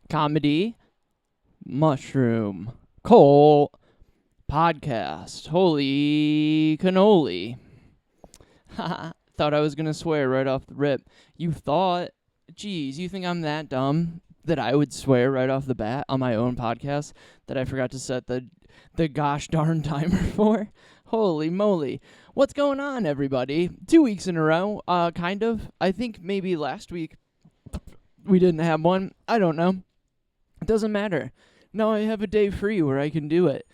Comedy, mushroom, Cole, podcast. Holy cannoli. Thought I was going to swear right off the rip. You thought, geez, you think I'm that dumb that I would swear right off the bat on my own podcast that I forgot to set the gosh darn timer for? Holy moly. What's going on, everybody? 2 weeks in a row, kind of. I think maybe last week we didn't have one. I don't know. It doesn't matter. Now I have a day free where I can do it.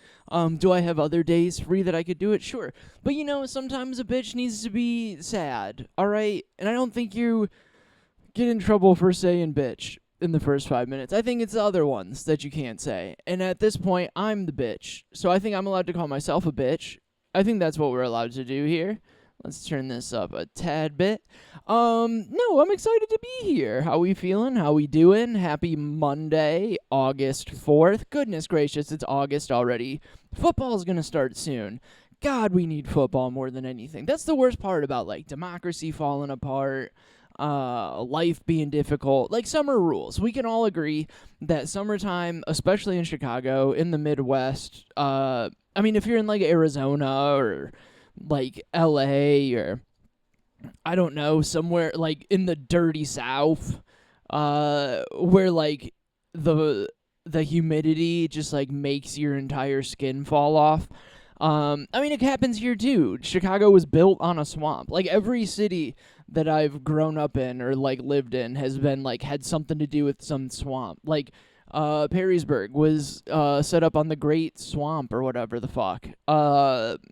Do I have other days free that I could do it? Sure. But sometimes a bitch needs to be sad, alright? And I don't think you get in trouble for saying bitch in the first 5 minutes. I think it's the other ones that you can't say. And at this point, I'm the bitch. So I think I'm allowed to call myself a bitch. I think that's what we're allowed to do here. Let's turn this up a tad bit. No, I'm excited to be here. How we feeling? How we doing? Happy Monday, August 4th. Goodness gracious, it's August already. Football's gonna start soon. God, we need football more than anything. That's the worst part about, democracy falling apart, life being difficult. Summer rules. We can all agree that summertime, especially in Chicago, in the Midwest, if you're in, Arizona or LA or I don't know, somewhere in the dirty South, where the humidity just makes your entire skin fall off. It happens here too. Chicago was built on a swamp. Every city that I've grown up in or lived in has been had something to do with some swamp. Perrysburg was set up on the Great Swamp or whatever the fuck.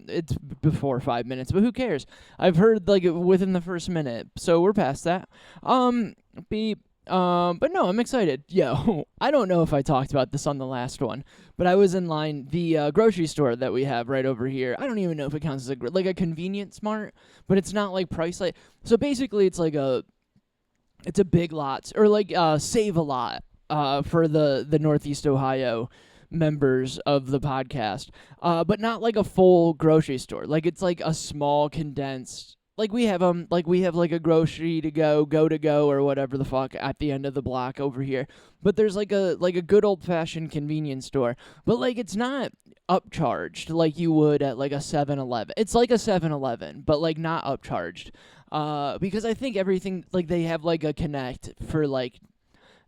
It's before 5 minutes, but who cares? I've heard within the first minute, so we're past that. But no, I'm excited. Yo, I don't know if I talked about this on the last one, but I was in line. The grocery store that we have right over here, I don't even know if it counts as a convenience mart, but it's not price. So basically, it's it's a Big Lots or Save a Lot. For the Northeast Ohio members of the podcast, but not a full grocery store. It's a small condensed. We have a grocery to go to go or whatever the fuck at the end of the block over here. But there's a good old fashioned convenience store. But it's not upcharged like you would at a 7-Eleven. It's like a 7-Eleven, but not upcharged. Because I think everything they have a Connect for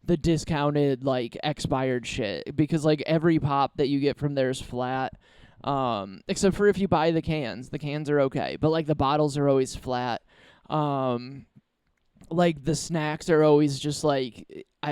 the discounted expired shit, because every pop that you get from there is flat, except for if you buy the cans are okay, but the bottles are always flat. The snacks are always just I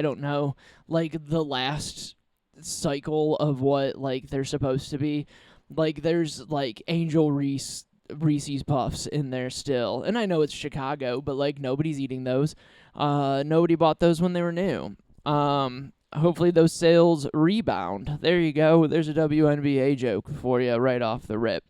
don't know, the last cycle of what they're supposed to be. There's Angel Reese's Puffs in there still, and I know it's Chicago, but nobody's eating those. Nobody bought those when they were new. Hopefully those sales rebound. There you go. There's a WNBA joke for you right off the rip.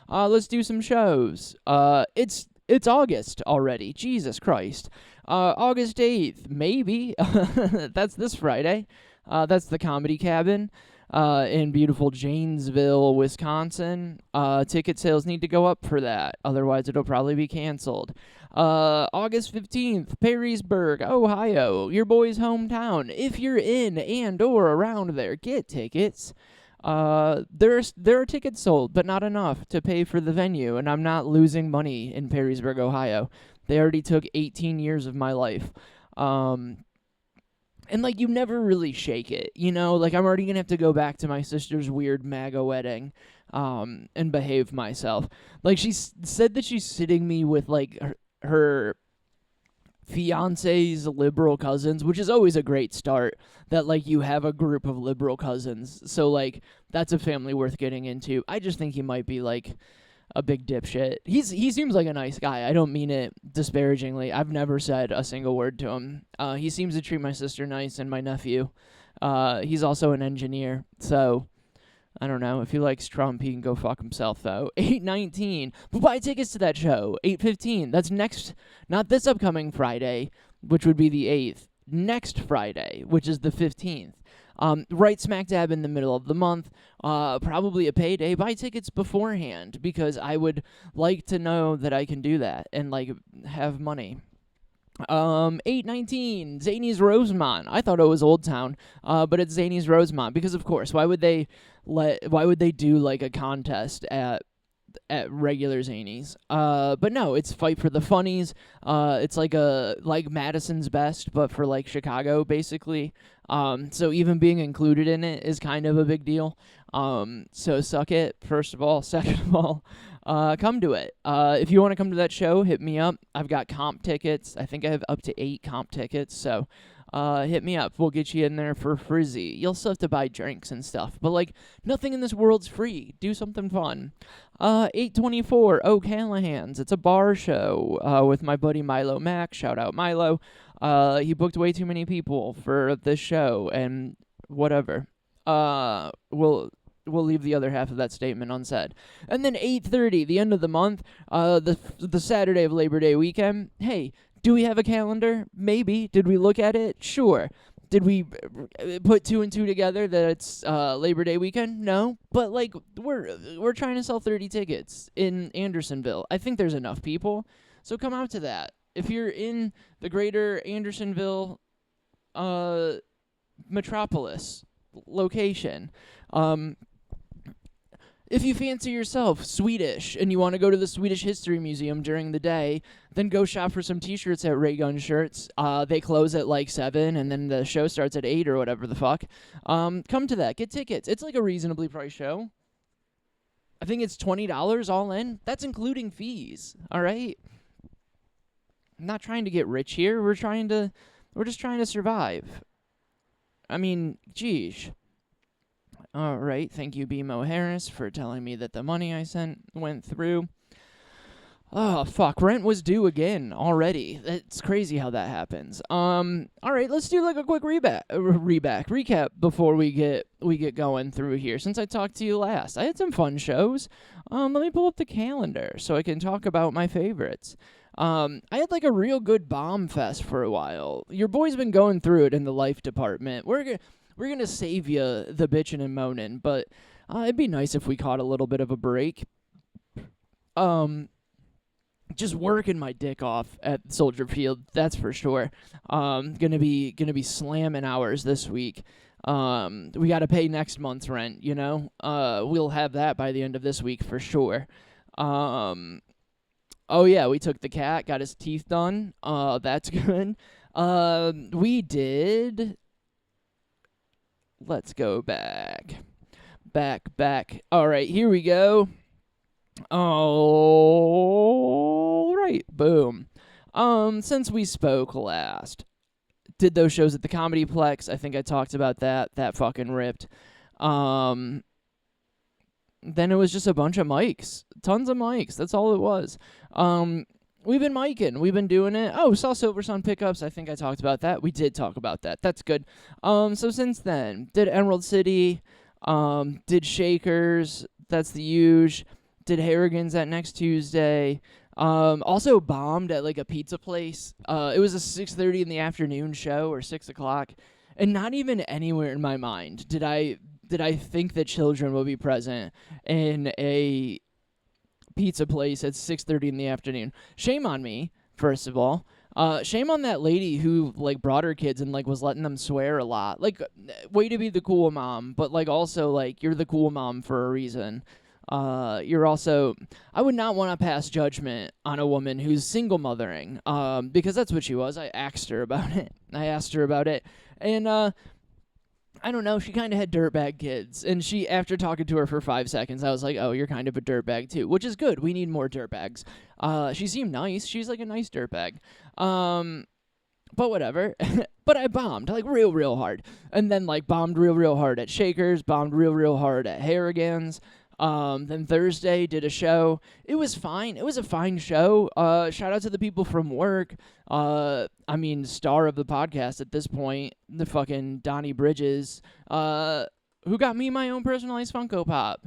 Let's do some shows. It's August already. Jesus Christ. August 8th, maybe. That's this Friday. That's the Comedy Cabin. In beautiful Janesville, Wisconsin. Ticket sales need to go up for that. Otherwise, it'll probably be canceled. August 15th, Perrysburg, Ohio, your boy's hometown. If you're in and or around there, get tickets. There are tickets sold, but not enough to pay for the venue, and I'm not losing money in Perrysburg, Ohio. They already took 18 years of my life. And you never really shake it, I'm already gonna have to go back to my sister's weird MAGA wedding, and behave myself. She said that she's sitting me with, her fiance's liberal cousins, which is always a great start, that, you have a group of liberal cousins. So, that's a family worth getting into. I just think he might be, a big dipshit. He seems like a nice guy. I don't mean it disparagingly. I've never said a single word to him. He seems to treat my sister nice and my nephew. He's also an engineer, so I don't know. If he likes Trump, he can go fuck himself, though. 8/19. But buy tickets to that show. 8/15. That's not this upcoming Friday, which would be the 8th. Next Friday, which is the 15th. Right smack dab in the middle of the month, probably a payday. Buy tickets beforehand, because I would like to know that I can do that and have money. 819, Zany's Rosemont. I thought it was Old Town, but it's Zany's Rosemont because, of course, why would they do like a contest at regular Zanies? But no, it's Fight for the Funnies. It's like Madison's Best, but for like Chicago, basically. So even being included in it is kind of a big deal. So suck it, first of all. Second of all, come to it. If you want to come to that show, hit me up. I've got comp tickets. I think I have up to 8 comp tickets, so hit me up. We'll get you in there for frizzy. You'll still have to buy drinks and stuff, but like nothing in this world's free. Do something fun. 824 O'Callahan's. It's a bar show with my buddy Milo Mack. Shout out Milo. He booked way too many people for this show, and whatever. We'll leave the other half of that statement unsaid. And then 8:30, the end of the month, the Saturday of Labor Day weekend. Hey, do we have a calendar? Maybe. Did we look at it? Sure. Did we put 2 and 2 together that it's Labor Day weekend? No. But like we're trying to sell 30 tickets in Andersonville. I think there's enough people, so come out to that. If you're in the greater Andersonville metropolis location, if you fancy yourself Swedish and you want to go to the Swedish History Museum during the day, then go shop for some t-shirts at Ray Gun Shirts. They close at like 7 and then the show starts at 8 or whatever the fuck. Come to that. Get tickets. It's like a reasonably priced show. I think it's $20 all in. That's including fees. All right? I'm not trying to get rich here. We're just trying to survive. I mean, geez. All right, thank you, BMO Harris, for telling me that the money I sent went through. Oh, fuck, rent was due again already. It's crazy how that happens. All right, let's do like a quick recap before we get going through here. Since I talked to you last, I had some fun shows. Let me pull up the calendar so I can talk about my favorites. I had like a real good bomb fest for a while. Your boy's been going through it in the life department. We're gonna save you the bitching and moaning, but it'd be nice if we caught a little bit of a break. Just working my dick off at Soldier Field, that's for sure. Gonna be slamming hours this week. We gotta pay next month's rent, you know? We'll have that by the end of this week for sure. Oh yeah, we took the cat, got his teeth done. That's good. We did. Let's go back. All right, here we go. All right, boom. Since we spoke last, did those shows at the Comedy Plex. I think I talked about that. That fucking ripped. Then it was just a bunch of mics. Tons of mics. That's all it was. We've been micing. We've been doing it. Oh, saw Silver Sun Pickups. I think I talked about that. We did talk about that. That's good. So since then, did Emerald City, did Shakers. That's the huge. Did Harrigan's that next Tuesday. Also bombed at like a pizza place. It was a 6:30 in the afternoon show or 6 o'clock. And not even anywhere in my mind did I think that children would be present in a pizza place at 6:30 in the afternoon. Shame on me, first of all. Shame on that lady who like brought her kids and like was letting them swear a lot. Like, way to be the cool mom, but like also like you're the cool mom for a reason. You're also, I would not want to pass judgment on a woman who's single mothering, because that's what she was. I asked her about it. And I don't know, she kind of had dirtbag kids, and after talking to her for 5 seconds, I was like, oh, you're kind of a dirtbag too, which is good. We need more dirtbags. She seemed nice. She's like a nice dirtbag. But whatever. But I bombed, like, real hard. And then, like, bombed real hard at Shakers, bombed real hard at Harrigan's. Then Thursday did a show. It was fine. It was a fine show. Shout out to the people from work. I mean, star of the podcast at this point, the fucking Donnie Bridges, who got me my own personalized Funko Pop.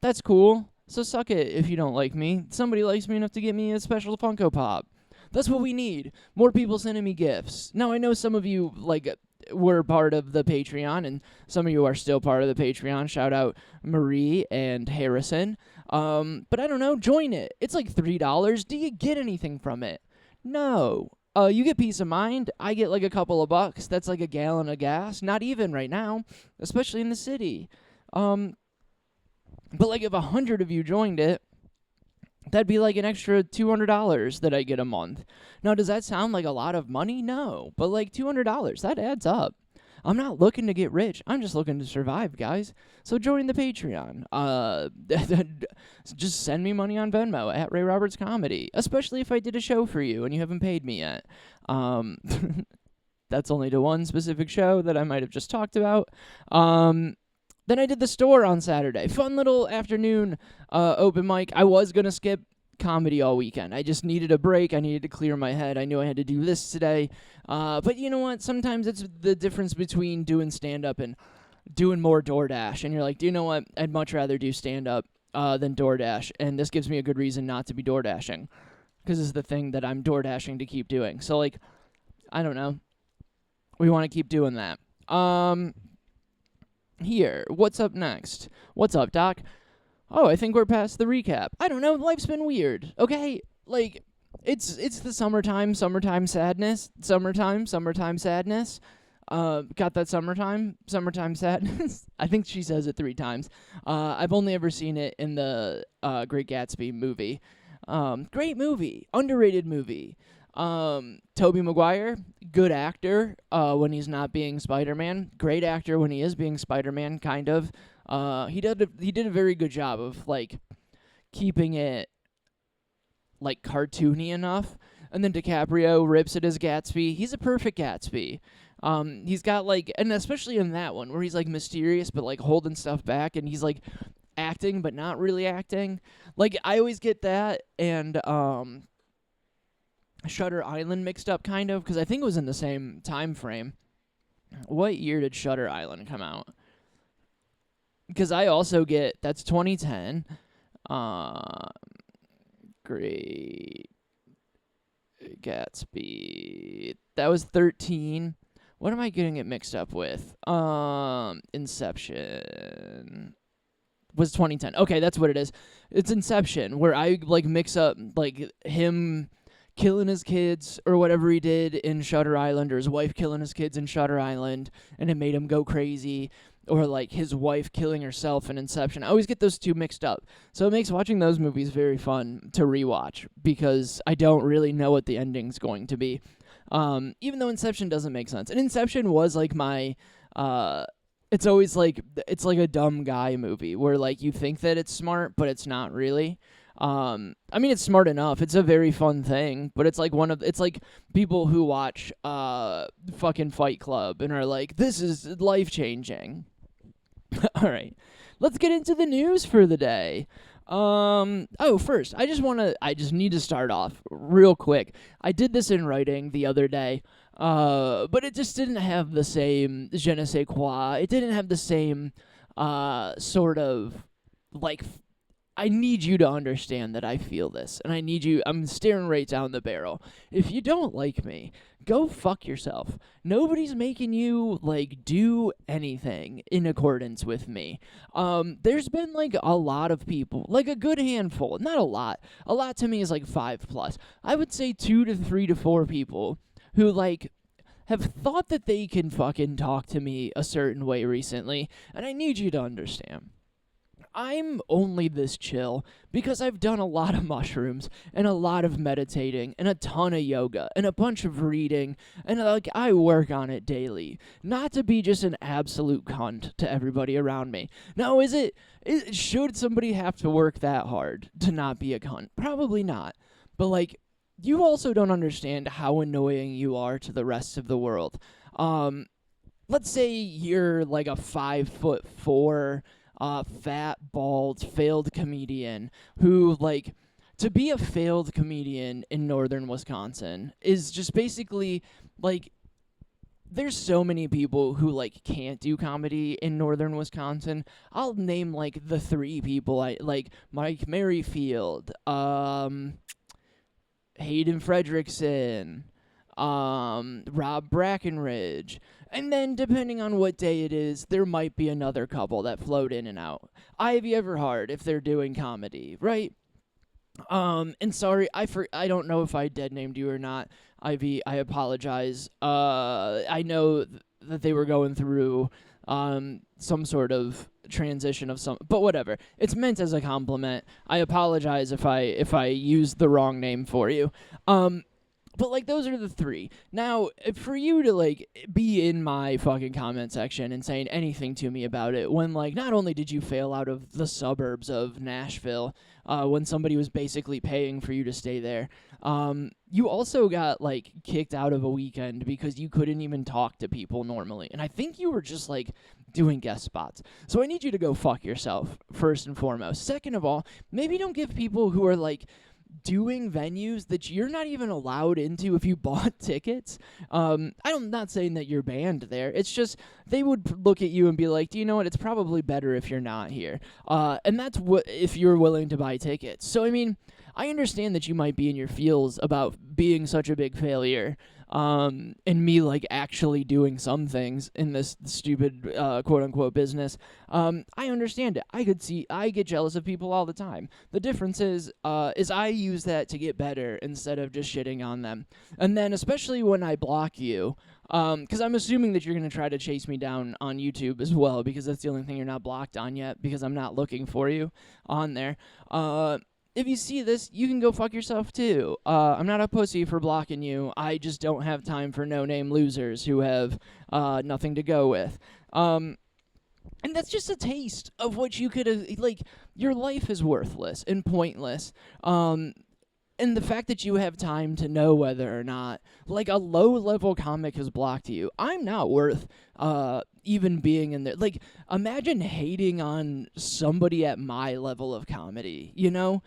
That's cool. So suck it if you don't like me. Somebody likes me enough to get me a special Funko Pop. That's what we need. More people sending me gifts. Now, I know some of you, like, were part of the Patreon, and some of you are still part of the Patreon. Shout out Marie and Harrison. But I don't know, join it. It's like $3. Do you get anything from it? No. You get peace of mind. I get like a couple of bucks. That's like a gallon of gas. Not even right now, especially in the city. But like if 100 of you joined it, that'd be like an extra $200 that I get a month. Now, does that sound like a lot of money? No, but like $200, that adds up. I'm not looking to get rich. I'm just looking to survive, guys. So join the Patreon. Just send me money on Venmo at Ray Roberts Comedy, especially if I did a show for you and you haven't paid me yet. That's only to one specific show that I might have just talked about. Then I did the store on Saturday. Fun little afternoon open mic. I was going to skip comedy all weekend. I just needed a break. I needed to clear my head. I knew I had to do this today. But you know what? Sometimes it's the difference between doing stand-up and doing more DoorDash. And you're like, do you know what? I'd much rather do stand-up than DoorDash. And this gives me a good reason not to be DoorDashing. Because it's the thing that I'm DoorDashing to keep doing. So, like, I don't know. We want to keep doing that. Here, what's up next? What's up, Doc? Oh, I think we're past the recap. I don't know, life's been weird, okay? Like, it's the summertime sadness. Summertime sadness. Got that summertime sadness? I think she says it 3 times. I've only ever seen it in the Great Gatsby movie. Great movie. Underrated movie. Tobey Maguire, good actor when he's not being Spider-Man. Great actor when he is being Spider-Man, kind of. He did a very good job of like keeping it like cartoony enough. And then DiCaprio rips it as Gatsby. He's a perfect Gatsby. He's got like, and especially in that one where he's like mysterious but like holding stuff back, and he's like acting but not really acting. Like I always get that and Shutter Island mixed up, kind of, because I think it was in the same time frame. What year did Shutter Island come out? Because I also get, that's 2010. Great Gatsby. That was 13. What am I getting it mixed up with? Inception was 2010. Okay, that's what it is. It's Inception, where I like mix up like him killing his kids or whatever he did in Shutter Island, or his wife killing his kids in Shutter Island, and it made him go crazy, or like his wife killing herself in Inception. I always get those two mixed up. So it makes watching those movies very fun to rewatch because I don't really know what the ending's going to be. Even though Inception doesn't make sense. And Inception was like my it's always like it's like a dumb guy movie where like you think that it's smart but it's not really. I mean, it's smart enough. It's a very fun thing, but it's like it's like people who watch fucking Fight Club and are like, this is life-changing. All right, let's get into the news for the day. First, I just need to start off real quick. I did this in writing the other day, but it just didn't have the same je ne sais quoi. It didn't have the same sort of like. I need you to understand that I feel this, and I'm staring right down the barrel. If you don't like me, go fuck yourself. Nobody's making you, like, do anything in accordance with me. There's been, like, a lot of people, like a good handful, not a lot. A lot to me is, like, 5+. I would say 2 to 3 to 4 people who, like, have thought that they can fucking talk to me a certain way recently, and I need you to understand. I'm only this chill because I've done a lot of mushrooms and a lot of meditating and a ton of yoga and a bunch of reading, and like I work on it daily. Not to be just an absolute cunt to everybody around me. Now, should somebody have to work that hard to not be a cunt? Probably not. But like, you also don't understand how annoying you are to the rest of the world. Let's say you're like a 5'4" fat, bald, failed comedian who, like, to be a failed comedian in northern Wisconsin is just basically, like, there's so many people who, like, can't do comedy in northern Wisconsin. I'll name, like, the 3 people I like: Mike Merrifield, Hayden Fredrickson, Rob Brackenridge. And then, depending on what day it is, there might be another couple that float in and out. Ivy Everhard, if they're doing comedy, right? And sorry, I don't know if I dead named you or not. Ivy, I apologize. I know that they were going through some sort of transition of some, but whatever. It's meant as a compliment. I apologize if I used the wrong name for you. But, like, those are the three. Now, for you to, like, be in my fucking comment section and saying anything to me about it when, like, not only did you fail out of the suburbs of Nashville when somebody was basically paying for you to stay there, you also got, like, kicked out of a weekend because you couldn't even talk to people normally. And I think you were just, like, doing guest spots. So I need you to go fuck yourself, first and foremost. Second of all, maybe don't give people who are, like, doing venues that you're not even allowed into if you bought tickets. I'm not saying that you're banned there. It's just they would look at you and be like, do you know what? It's probably better if you're not here. And that's what if you're willing to buy tickets. So, I mean, I understand that you might be in your feels about being such a big failure. And me, like, actually doing some things in this stupid quote-unquote business. I understand it. I get jealous of people all the time. The difference is I use that to get better instead of just shitting on them. And then, especially when I block you, because I'm assuming that you're going to try to chase me down on YouTube as well, because that's the only thing you're not blocked on yet, because I'm not looking for you on there. If you see this, you can go fuck yourself too. I'm not a pussy for blocking you. I just don't have time for no-name losers who have nothing to go with. And that's just a taste of what you could have, like, your life is worthless and pointless. And the fact that you have time to know whether or not, like, a low-level comic has blocked you, I'm not worth even being in there. Like, imagine hating on somebody at my level of comedy, you know?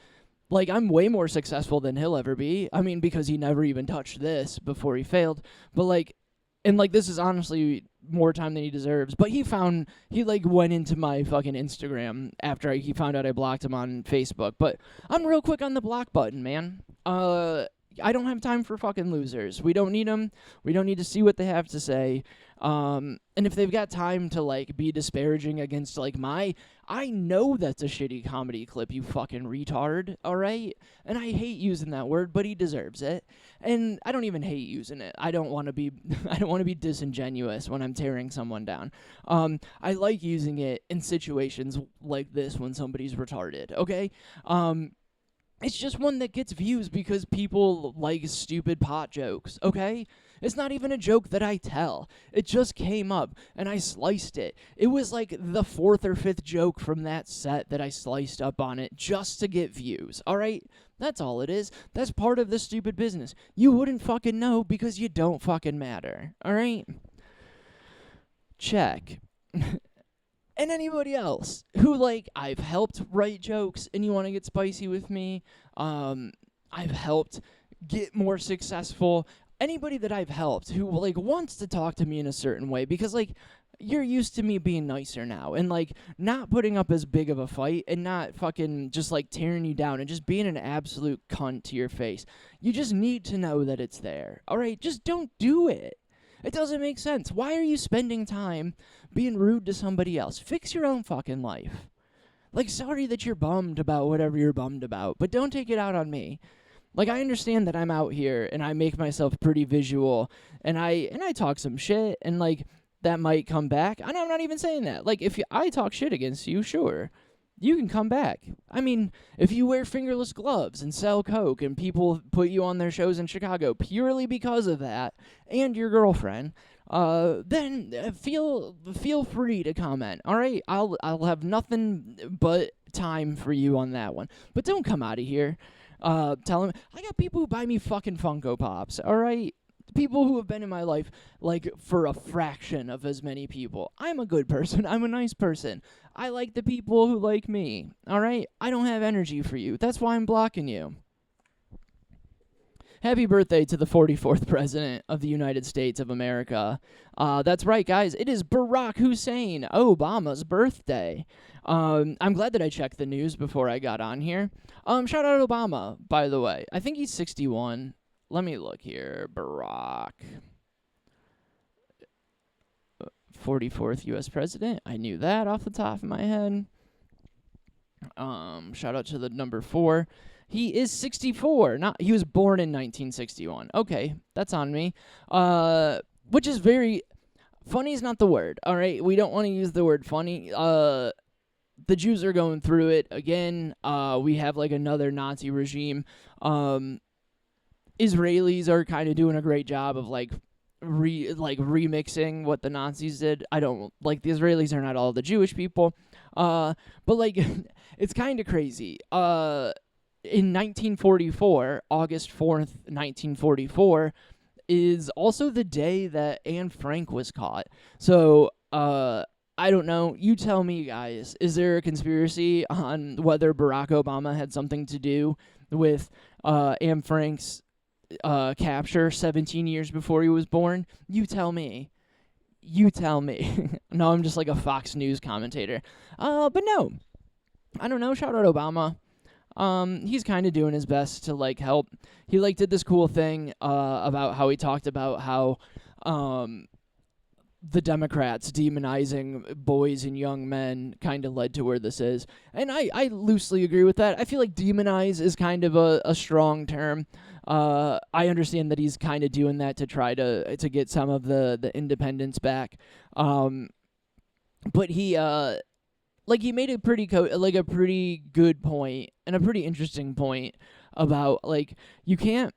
Like, I'm way more successful than he'll ever be. I mean, because he never even touched this before he failed. But, like, and, like, this is honestly more time than he deserves. But he went into my fucking Instagram after he found out I blocked him on Facebook. But I'm real quick on the block button, man. I don't have time for fucking losers. We don't need them. We don't need to see what they have to say. And if they've got time to, like, be disparaging against, like, I know that's a shitty comedy clip, you fucking retard, alright? And I hate using that word, but he deserves it. And I don't even hate using it. I don't want to be disingenuous when I'm tearing someone down. I like using it in situations like this when somebody's retarded, okay? It's just one that gets views because people like stupid pot jokes, okay? It's not even a joke that I tell. It just came up, and I sliced it. It was like the 4th or 5th joke from that set that I sliced up on it just to get views, alright? That's all it is. That's part of the stupid business. You wouldn't fucking know because you don't fucking matter, alright? Check. And anybody else who, like, I've helped write jokes and you want to get spicy with me, I've helped get more successful. Anybody that I've helped who, like, wants to talk to me in a certain way, because, like, you're used to me being nicer now and, like, not putting up as big of a fight and not fucking just, like, tearing you down and just being an absolute cunt to your face. You just need to know that it's there, all right? Just don't do it. It doesn't make sense. Why are you spending time being rude to somebody else? Fix your own fucking life. Like, sorry that you're bummed about whatever you're bummed about, but don't take it out on me. Like, I understand that I'm out here and I make myself pretty visual and I talk some shit and, like, that might come back. And I'm not even saying that. Like, if I talk shit against you, sure, you can come back. I mean, if you wear fingerless gloves and sell coke and people put you on their shows in Chicago purely because of that and your girlfriend, then feel free to comment. All right, I'll have nothing but time for you on that one. But don't come out of here telling me I got people who buy me fucking Funko Pops. All right. People who have been in my life, like, for a fraction of as many people. I'm a good person. I'm a nice person. I like the people who like me. All right? I don't have energy for you. That's why I'm blocking you. Happy birthday to the 44th President of the United States of America. That's right, guys. It is Barack Hussein Obama's birthday. I'm glad that I checked the news before I got on here. Shout out Obama, by the way. I think he's 61. Let me look here. Barack. 44th U.S. President. I knew that off the top of my head. Shout out to the number 4. He is 64. He was born in 1961. Okay, that's on me. Which is very funny is not the word. All right, we don't want to use the word funny. The Jews are going through it again. We have like another Nazi regime. Israelis are kind of doing a great job of like remixing what the Nazis did. I don't like the Israelis are not all the Jewish people. But like it's kind of crazy. In 1944, August 4th, 1944 is also the day that Anne Frank was caught. So, I don't know. You tell me, guys. Is there a conspiracy on whether Barack Obama had something to do with Anne Frank's capture 17 years before he was born? You tell me. You tell me. No, I'm just like a Fox News commentator. But no. I don't know. Shout out Obama. He's kind of doing his best to like help. He like did this cool thing about how he talked about how the Democrats demonizing boys and young men kind of led to where this is. And I loosely agree with that. I feel like demonize is kind of a strong term. I understand that he's kind of doing that to try to get some of the independence back. But he he made a pretty a pretty good point and a pretty interesting point about like you can't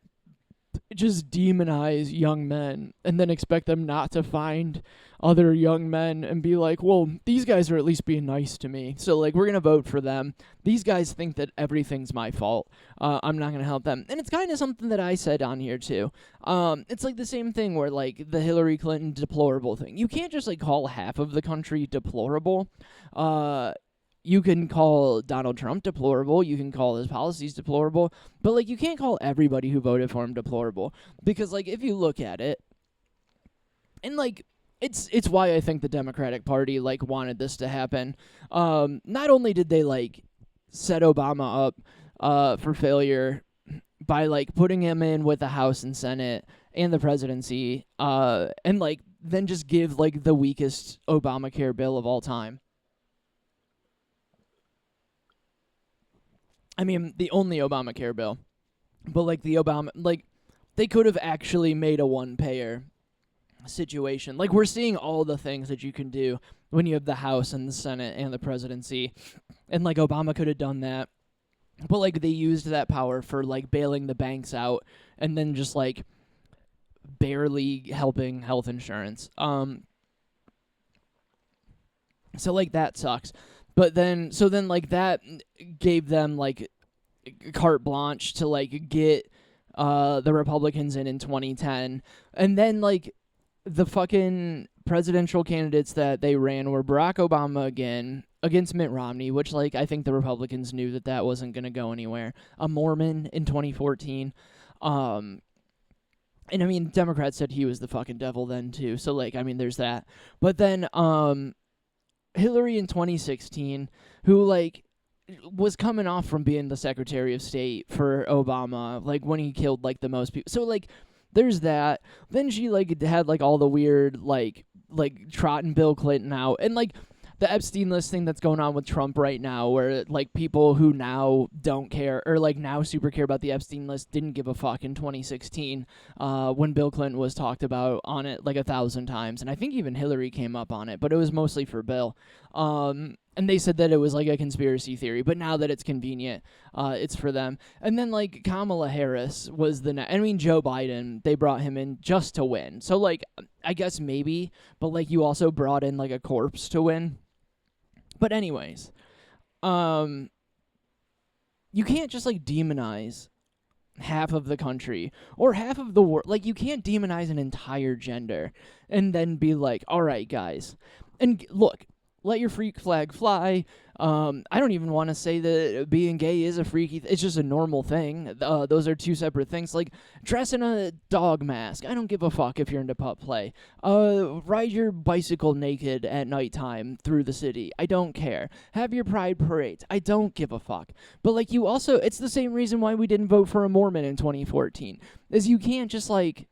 just demonize young men and then expect them not to find other young men and be like, well, these guys are at least being nice to me, so like we're gonna vote for them. These guys think that everything's my fault. I'm not gonna help them. And it's kind of something that I said on here too. It's like the same thing where like the Hillary Clinton deplorable thing. You can't just like call half of the country deplorable. You can call Donald Trump deplorable, you can call his policies deplorable, but like you can't call everybody who voted for him deplorable, because like if you look at it, and like it's why I think the Democratic Party like wanted this to happen. Not only did they like set Obama up for failure by like putting him in with the House and Senate and the presidency, and like then just give like the weakest Obamacare bill of all time. I mean, the only Obamacare bill. But, like, they could have actually made a one-payer situation. Like, we're seeing all the things that you can do when you have the House and the Senate and the presidency. And, like, Obama could have done that. But, like, they used that power for, like, bailing the banks out and then just, like, barely helping health insurance. So, like, that sucks. But then, like, that gave them, like, carte blanche to, like, get the Republicans in 2010. And then, like, the fucking presidential candidates that they ran were Barack Obama again against Mitt Romney, which, like, I think the Republicans knew that wasn't going to go anywhere. A Mormon in 2014. And, I mean, Democrats said he was the fucking devil then, too. So, like, I mean, there's that. But then, Hillary in 2016, who, like, was coming off from being the Secretary of State for Obama, like, when he killed, like, the most people. So, like, there's that. Then she, like, had, like, all the weird, like trotting Bill Clinton out. And, like, the Epstein list thing that's going on with Trump right now, where, like, people who now don't care, or, like, now super care about the Epstein list didn't give a fuck in 2016 when Bill Clinton was talked about on it, like, 1,000 times. And I think even Hillary came up on it, but it was mostly for Bill. And they said that it was, like, a conspiracy theory, but now that it's convenient, it's for them. And then, like, Kamala Harris was Joe Biden, they brought him in just to win. So, like, I guess maybe, but, like, you also brought in, like, a corpse to win. But anyways, you can't just, like, demonize half of the country or half of the world. Like, you can't demonize an entire gender and then be like, all right, guys. And look, let your freak flag fly. I don't even want to say that being gay is a freaky it's just a normal thing. Those are two separate things. Like, dress in a dog mask. I don't give a fuck if you're into pup play. Ride your bicycle naked at nighttime through the city. I don't care. Have your pride parades. I don't give a fuck. But, like, you also, it's the same reason why we didn't vote for a Mormon in 2014. Is you can't just, like,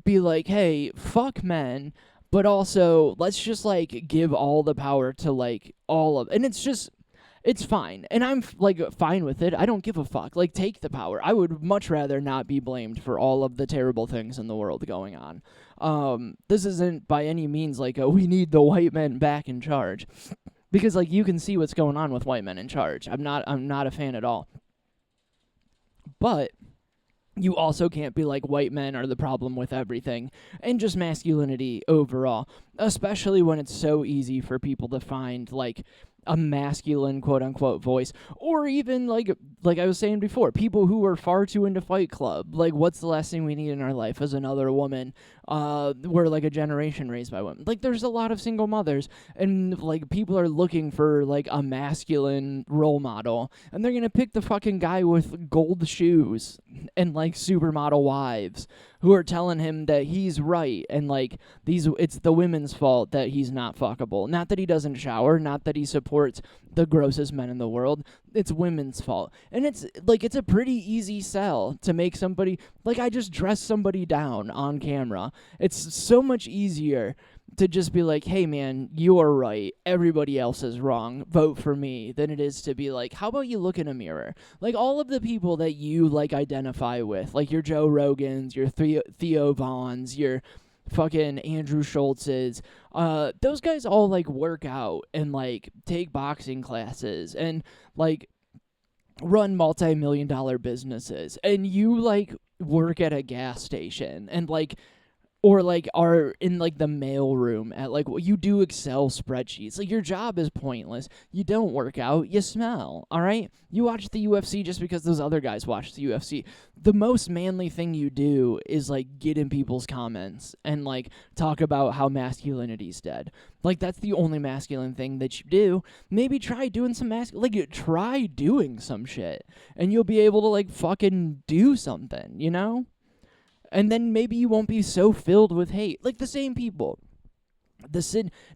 be like, hey, fuck men, but also let's just, like, give all the power to, like, all of, and it's just, It's fine. And I'm like fine with it. I don't give a fuck. Like, take the power. I would much rather not be blamed for all of the terrible things in the world going on. This isn't by any means like we need the white men back in charge. Because like you can see what's going on with white men in charge. I'm not a fan at all. But you also can't be like white men are the problem with everything and just masculinity overall, especially when it's so easy for people to find like a masculine quote unquote voice, or even like I was saying before, people who are far too into Fight Club. Like, what's the last thing we need in our life as another woman? We're like a generation raised by women. Like, there's a lot of single mothers, and like people are looking for like a masculine role model, and they're gonna pick the fucking guy with gold shoes and like supermodel wives who are telling him that he's right, and like it's the women's fault that he's not fuckable. Not that he doesn't shower, not that he supports the grossest men in the world. It's women's fault. And it's like it's a pretty easy sell to make somebody like I just dress somebody down on camera. It's so much easier to just be like, hey man, you are right, everybody else is wrong, vote for me, than it is to be like, how about you look in a mirror? Like, all of the people that you like identify with, like your Joe Rogans, your Theo Vaughns, your fucking Andrew Schultz's, those guys all like work out and like take boxing classes and like run multi-million-dollar businesses, and you like work at a gas station and like or like are in like the mailroom at like you do Excel spreadsheets. Like, your job is pointless. You don't work out, you smell, all right? You watch the UFC just because those other guys watch the UFC. The most manly thing you do is like get in people's comments and like talk about how masculinity's dead. Like, that's the only masculine thing that you do. Maybe try doing some try doing some shit and you'll be able to like fucking do something, you know? And then maybe you won't be so filled with hate. Like, the same people.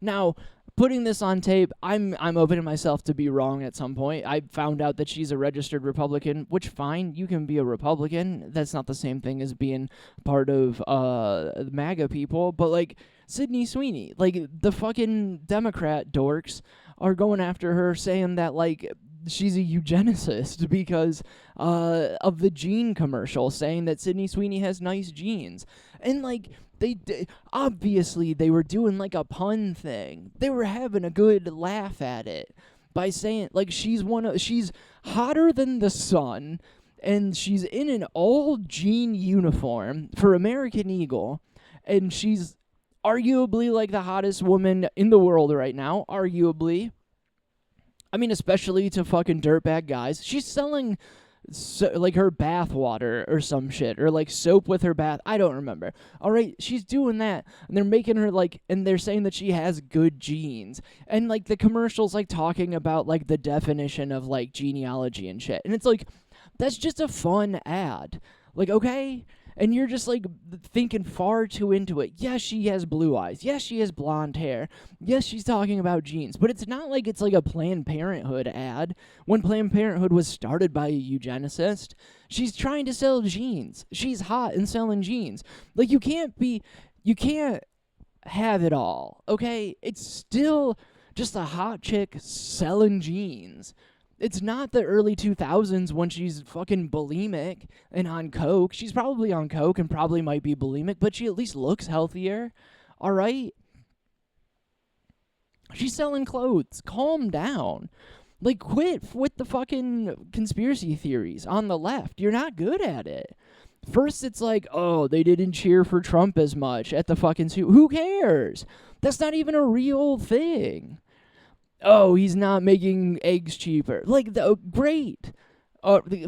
Now, putting this on tape, I'm opening myself to be wrong at some point. I found out that she's a registered Republican, which, fine, you can be a Republican. That's not the same thing as being part of MAGA people. But, like, Sydney Sweeney, like, the fucking Democrat dorks are going after her saying that, like, she's a eugenicist because of the gene commercial, saying that Sydney Sweeney has nice genes. And like obviously they were doing like a pun thing. They were having a good laugh at it by saying like she's hotter than the sun, and she's in an all jean uniform for American Eagle, and she's arguably like the hottest woman in the world right now, arguably. I mean, especially to fucking dirtbag guys. She's selling like her bath water or some shit, or like soap with her bath. I don't remember. All right, she's doing that, and they're making her like, and they're saying that she has good genes, and like the commercials like talking about like the definition of like genealogy and shit, and it's like that's just a fun ad. Like, okay. And you're just, like, thinking far too into it. Yes, she has blue eyes. Yes, she has blonde hair. Yes, she's talking about genes. But it's not like it's like a Planned Parenthood ad. When Planned Parenthood was started by a eugenicist, she's trying to sell genes. She's hot and selling genes. Like, you can't have it all, okay? It's still just a hot chick selling genes. It's not the early 2000s when she's fucking bulimic and on coke. She's probably on coke and probably might be bulimic, but she at least looks healthier. All right? She's selling clothes. Calm down. Like, quit with the fucking conspiracy theories on the left. You're not good at it. First, it's like, oh, they didn't cheer for Trump as much at the fucking... Who cares? That's not even a real thing. Oh, he's not making eggs cheaper. Like, great.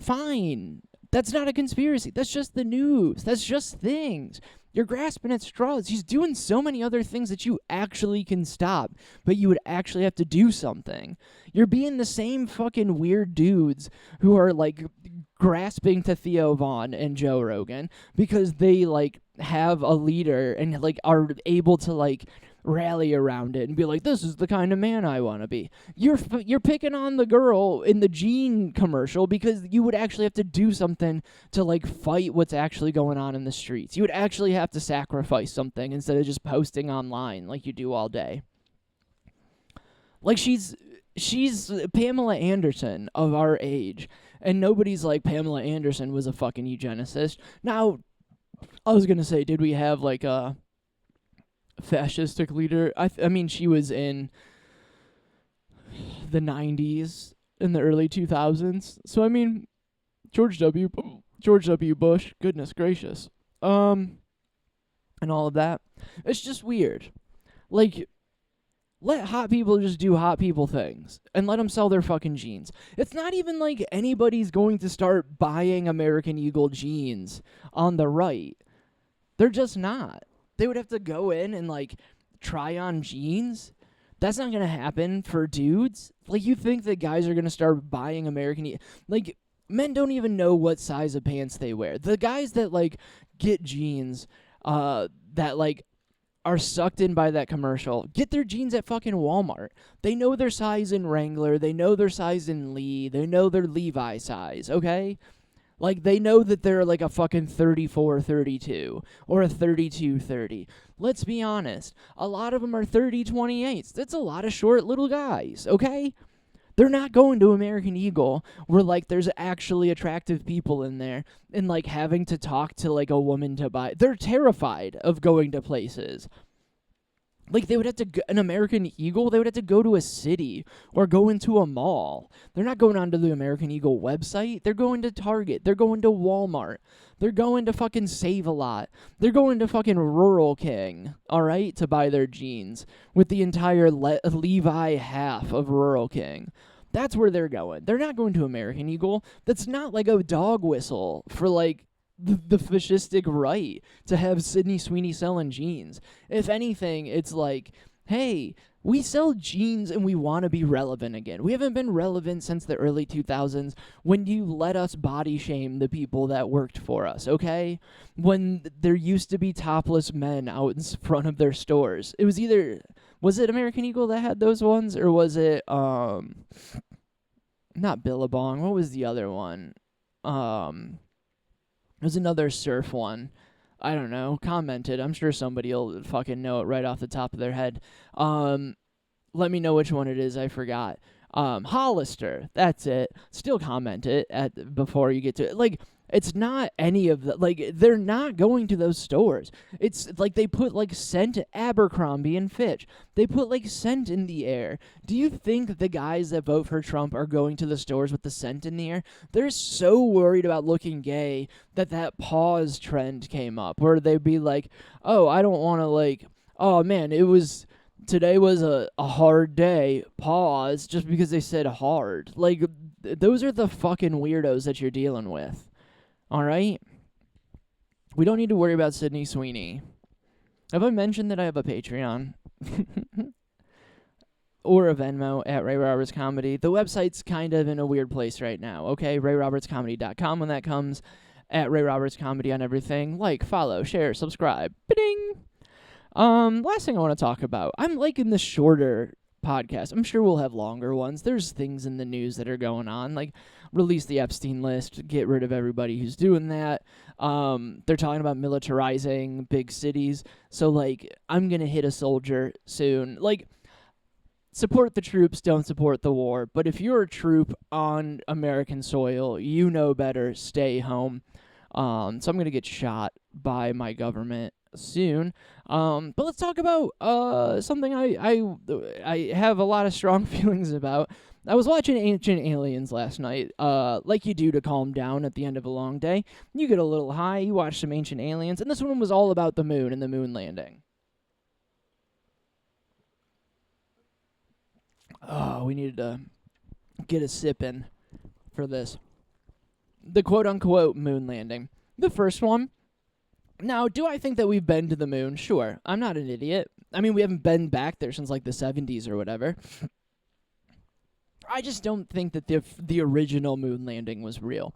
Fine. That's not a conspiracy. That's just the news. That's just things. You're grasping at straws. He's doing so many other things that you actually can stop, but you would actually have to do something. You're being the same fucking weird dudes who are, like, grasping to Theo Vaughn and Joe Rogan because they, like, have a leader and, like, are able to, like, rally around it and be like, this is the kind of man I want to be. You're picking on the girl in the Gene commercial because you would actually have to do something to like fight what's actually going on in the streets. You would actually have to sacrifice something instead of just posting online like you do all day. Like, she's she's Pamela Anderson of our age, and nobody's like, Pamela Anderson was a fucking eugenicist. Now, I was gonna say, did we have like a fascistic leader? I mean, she was in the 90s, in the early 2000s. So I mean, George W. Bush, goodness gracious, and all of that. It's just weird. Like, let hot people just do hot people things and let them sell their fucking jeans. It's not even like anybody's going to start buying American Eagle jeans on the right. They're just not. They would have to go in and like try on jeans. That's not going to happen for dudes. Like, you think that guys are going to start buying American like, men don't even know what size of pants they wear. The guys that like get jeans that like are sucked in by that commercial get their jeans at fucking Walmart. They know their size in Wrangler. They know their size in Lee. They know their Levi size, okay? Like, they know that they're like a fucking 34-32 or a 32-30. Let's be honest. A lot of them are 30-28s. That's a lot of short little guys, okay? They're not going to American Eagle where, like, there's actually attractive people in there and, like, having to talk to, like, a woman to buy. They're terrified of going to places. Like, they would have to an American Eagle, they would have to go to a city or go into a mall. They're not going onto the American Eagle website. They're going to Target. They're going to Walmart. They're going to fucking Save-A-Lot. They're going to fucking Rural King, all right, to buy their jeans with the entire Levi half of Rural King. That's where they're going. They're not going to American Eagle. That's not like a dog whistle for, like, the fascistic right to have Sydney Sweeney selling jeans. If anything, it's like, hey, we sell jeans and we want to be relevant again. We haven't been relevant since the early 2000s when you let us body shame the people that worked for us, okay? When there used to be topless men out in front of their stores. It was either, was it American Eagle that had those ones, or was it, not Billabong, what was the other one? There's another surf one. I don't know. Commented. I'm sure somebody will fucking know it right off the top of their head. Let me know which one it is. I forgot. Hollister. That's it. Still comment it before you get to it. Like, it's not any of the, like, they're not going to those stores. It's like they put, like, scent, Abercrombie and Fitch. They put, like, scent in the air. Do you think the guys that vote for Trump are going to the stores with the scent in the air? They're so worried about looking gay that pause trend came up, where they'd be like, oh, I don't want to, like, oh, man, today was a hard day, pause, just because they said hard. Like, those are the fucking weirdos that you're dealing with. All right? We don't need to worry about Sydney Sweeney. Have I mentioned that I have a Patreon? Or a Venmo at Ray Roberts Comedy. The website's kind of in a weird place right now, okay? RayRobertsComedy.com when that comes. At Ray Roberts Comedy on everything. Like, follow, share, subscribe. Ba-ding! Last thing I want to talk about. I'm liking the shorter podcast. I'm sure we'll have longer ones. There's things in the news that are going on, like release the Epstein list, get rid of everybody who's doing that. They're talking about militarizing big cities. So, like, I'm going to hit a soldier soon. Like, support the troops, don't support the war. But if you're a troop on American soil, you know better, stay home. So I'm going to get shot by my government soon. But let's talk about something I have a lot of strong feelings about. I was watching Ancient Aliens last night, like you do to calm down at the end of a long day. You get a little high, you watch some Ancient Aliens, and this one was all about the moon and the moon landing. Oh, we needed to get a sip in for this. The quote-unquote moon landing. The first one. Now, do I think that we've been to the moon? Sure. I'm not an idiot. I mean, we haven't been back there since, like, the 70s or whatever. I just don't think that the original moon landing was real.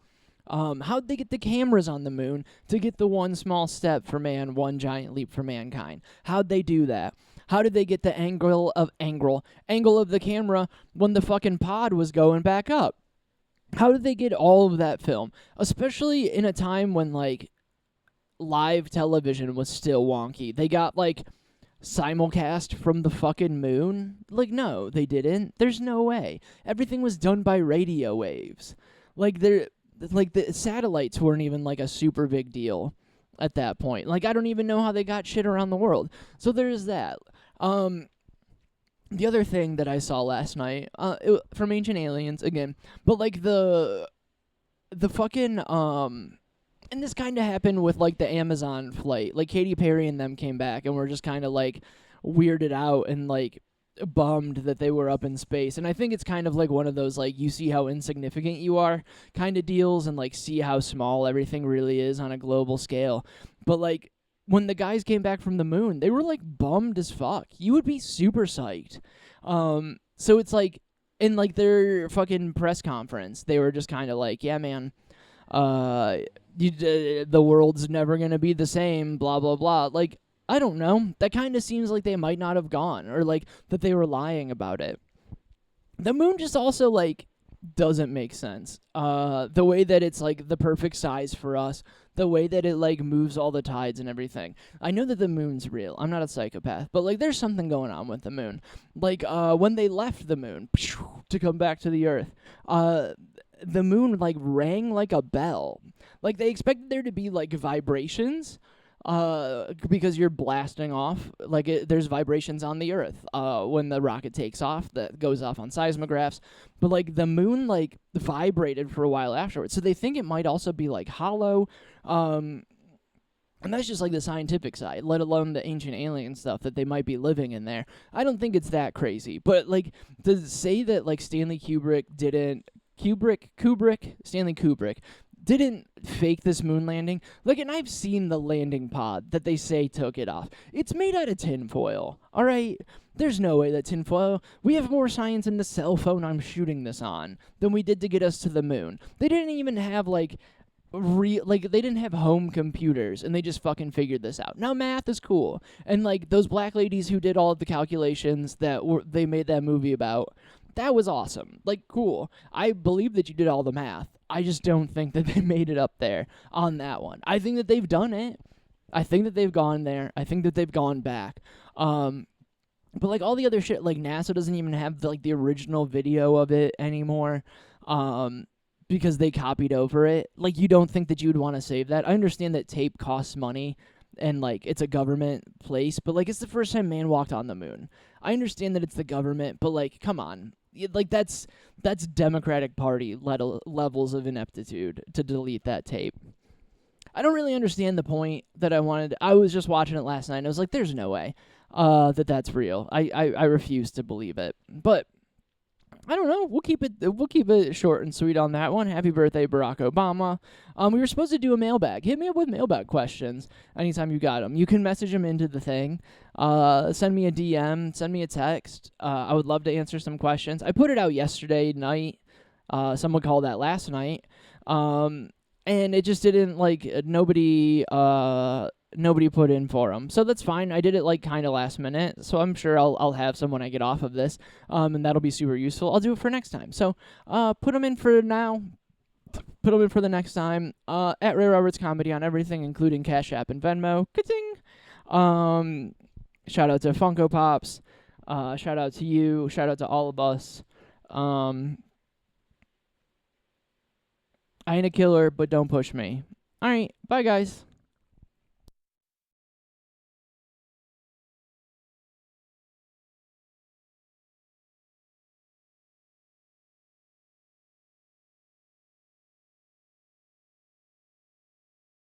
How'd they get the cameras on the moon to get the one small step for man, one giant leap for mankind? How'd they do that? How did they get the angle of the camera when the fucking pod was going back up? How did they get all of that film? Especially in a time when, like, live television was still wonky. They got, like, simulcast from the fucking moon? Like, no, they didn't. There's no way. Everything was done by radio waves. Like, the satellites weren't even like a super big deal at that point. Like, I don't even know how they got shit around the world. So there's that. The other thing that I saw last night, from Ancient Aliens again, but like the fucking and this kind of happened with like the Amazon flight. Like Katy Perry and them came back and were just kind of like weirded out and like bummed that they were up in space. And I think it's kind of like one of those like you see how insignificant you are kind of deals and like see how small everything really is on a global scale. But like when the guys came back from the moon, they were like bummed as fuck. You would be super psyched. So it's like in like their fucking press conference, they were just kind of like, yeah, man, the world's never gonna be the same, blah blah blah. Like, I don't know. That kind of seems like they might not have gone, or like that they were lying about it. The moon just also like doesn't make sense. The way that it's like the perfect size for us, the way that it like moves all the tides and everything. I know that the moon's real. I'm not a psychopath, but like there's something going on with the moon. Like when they left the moon to come back to the earth, the moon like rang like a bell. Like they expected there to be like vibrations, because you're blasting off, like there's vibrations on the earth when the rocket takes off, that goes off on seismographs, but like the moon like vibrated for a while afterwards, so they think it might also be like hollow, and that's just like the scientific side, let alone the ancient alien stuff that they might be living in there. I don't think it's that crazy, but like to say that like Stanley Kubrick didn't fake this moon landing. Like, and I've seen the landing pod that they say took it off. It's made out of tinfoil, all right? There's no way that tinfoil... We have more science in the cell phone I'm shooting this on than we did to get us to the moon. They didn't even have, like, they didn't have home computers, and they just fucking figured this out. Now, math is cool. And, like, those black ladies who did all of the calculations that they made that movie about... That was awesome. Like, cool. I believe that you did all the math. I just don't think that they made it up there on that one. I think that they've done it. I think that they've gone there. I think that they've gone back. But, like, all the other shit, like, NASA doesn't even have, like, the original video of it anymore, because they copied over it. Like, you don't think that you would want to save that. I understand that tape costs money, and, like, it's a government place, but, like, it's the first time man walked on the moon. I understand that it's the government, but, like, come on. Like, that's Democratic Party levels of ineptitude to delete that tape. I don't really understand the point that I wanted. I was just watching it last night, and I was like, there's no way that that's real. I refuse to believe it. But I don't know. We'll keep it short and sweet on that one. Happy birthday, Barack Obama. We were supposed to do a mailbag. Hit me up with mailbag questions anytime you got them. You can message them into the thing. Send me a DM. Send me a text. I would love to answer some questions. I put it out yesterday night. Someone called that last night. And it just didn't, like, nobody put in for them. So that's fine. I did it, like, kind of last minute. So I'm sure I'll have some when I get off of this. And that'll be super useful. I'll do it for next time. So put them in for now. Put them in for the next time. At Ray Roberts Comedy on everything, including Cash App and Venmo. Ka-ting! Shout out to Funko Pops. Shout out to you. Shout out to all of us. I ain't a killer, but don't push me. All right. Bye, guys.